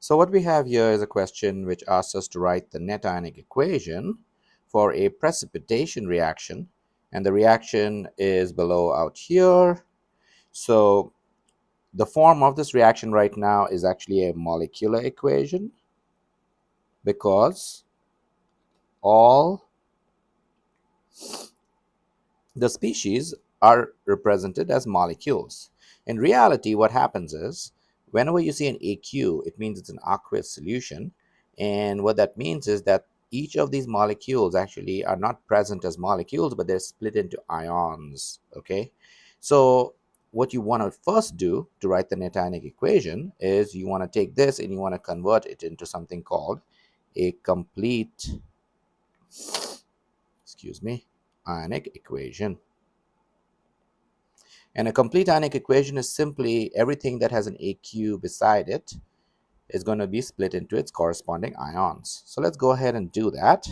So what we have here is a question which asks us to write the net ionic equation for a precipitation reaction, and the reaction is below out here. So the form of this reaction right now is actually a molecular equation because all the species are represented as molecules. In reality, what happens is whenever you see an AQ, it means it's an aqueous solution. And what that means is that each of these molecules actually are not present as molecules, but they're split into ions. Okay. So what you want to first do to write the net ionic equation is you want to take this and you want to convert it into something called a complete, ionic equation. And a complete ionic equation is simply everything that has an AQ beside it is going to be split into its corresponding ions. So let's go ahead and do that.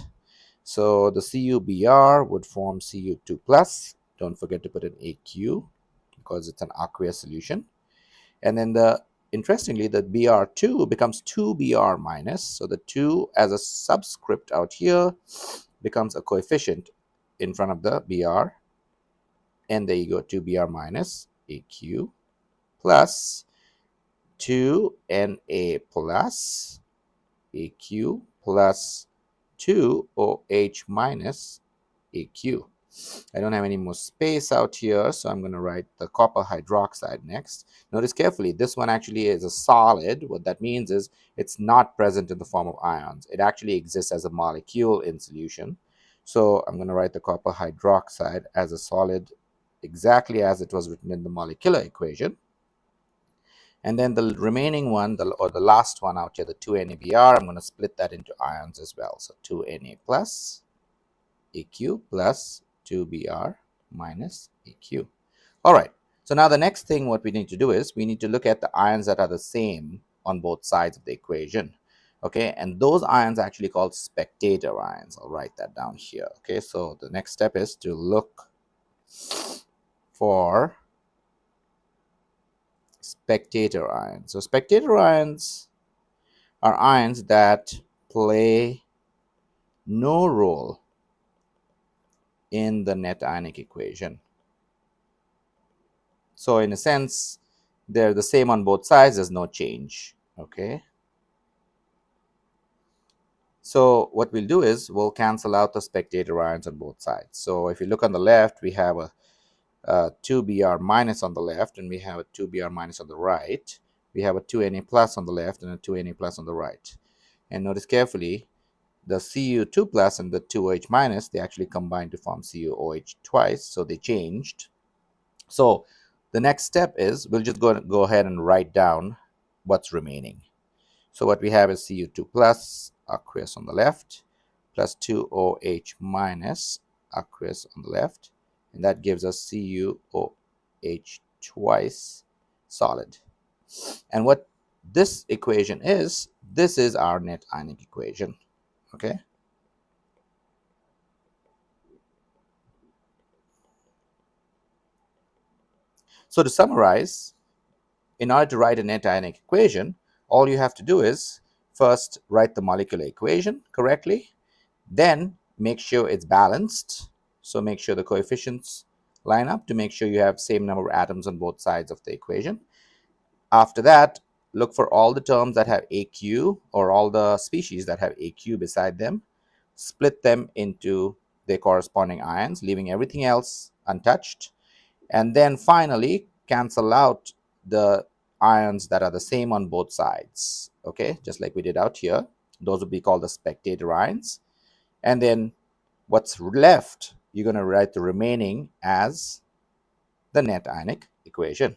So the CuBr would form Cu2 plus. Don't forget to put an AQ because it's an aqueous solution. And then interestingly, the Br2 becomes 2Br minus. So the 2 as a subscript out here becomes a coefficient in front of the Br. And there you go, 2Br minus AQ plus 2Na plus AQ plus 2OH minus AQ. I don't have any more space out here, so I'm going to write the copper hydroxide next. Notice carefully, this one actually is a solid. What that means is it's not present in the form of ions. It actually exists as a molecule in solution. So I'm going to write the copper hydroxide as a solid exactly as it was written in the molecular equation. And then the remaining one, or the last one out here, the 2NaBr, I'm going to split that into ions as well. So 2Na plus AQ plus 2Br minus AQ. All right. So now the next thing what we need to do is we need to look at the ions that are the same on both sides of the equation. Okay, and those ions are actually called spectator ions. I'll write that down here. Okay, so the next step is to look for spectator ions. So spectator ions are ions that play no role in the net ionic equation. So in a sense, they're the same on both sides. There's no change. Okay. So what we'll do is we'll cancel out the spectator ions on both sides. So if you look on the left, we have a 2Br minus on the left, and we have a 2Br minus on the right. We have a 2Na plus on the left and a 2Na plus on the right. And notice carefully, the Cu2 plus and the 2OH minus, they actually combine to form CuOH twice, so they changed. So the next step is we'll just go ahead and write down what's remaining. So what we have is Cu2 plus aqueous on the left, plus 2OH minus aqueous on the left, and that gives us CuOH twice solid. And what this equation is, this is our net ionic equation. Okay. So to summarize, in order to write a net ionic equation, all you have to do is first write the molecular equation correctly, then make sure it's balanced. So make sure the coefficients line up to make sure you have same number of atoms on both sides of the equation. After that, look for all the terms that have AQ, or all the species that have AQ beside them, split them into their corresponding ions, leaving everything else untouched. And then finally, cancel out the ions that are the same on both sides. Okay, just like we did out here. Those would be called the spectator ions. And then what's left, you're going to write the remaining as the net ionic equation.